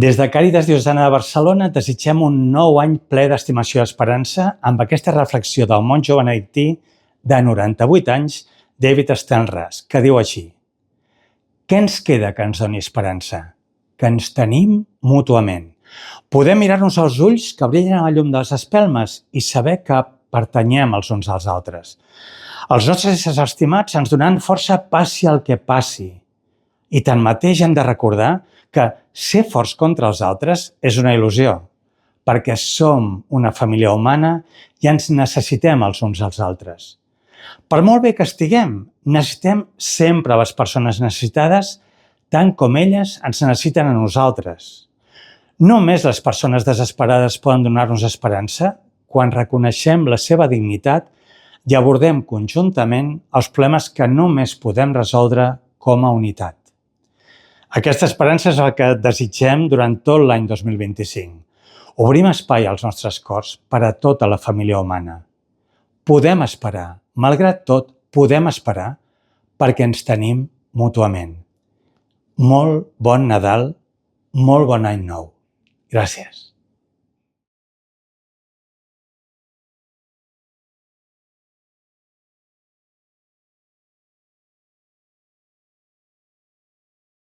Des de Càritas Diocesana de Barcelona desitgem un nou any ple d'estimació i esperança amb aquesta reflexió del monjo benedictí de 98 anys, David Stenras, que diu així: què ens queda que ens doni esperança? Que ens tenim mútuament. Podem mirar-nos als ulls que brillen a la llum de les espelmes i saber que pertanyem els uns als altres. Els nostres éssers estimats ens donaran força passi el que passi. I tanmateix hem de recordar que ser forts contra els altres és una il·lusió, perquè som una família humana i ens necessitem els uns als altres. Per molt bé que estiguem, necessitem sempre les persones necessitades tant com elles ens necessiten a nosaltres. Només les persones desesperades poden donar-nos esperança quan reconeixem la seva dignitat i abordem conjuntament els problemes que només podem resoldre com a unitat. Aquesta esperança és el que desitgem durant tot l'any 2025. Obrim espai als nostres cors per a tota la família humana. Podem esperar, malgrat tot, podem esperar perquè ens tenim mútuament. Molt bon Nadal, molt bon any nou. Gràcies.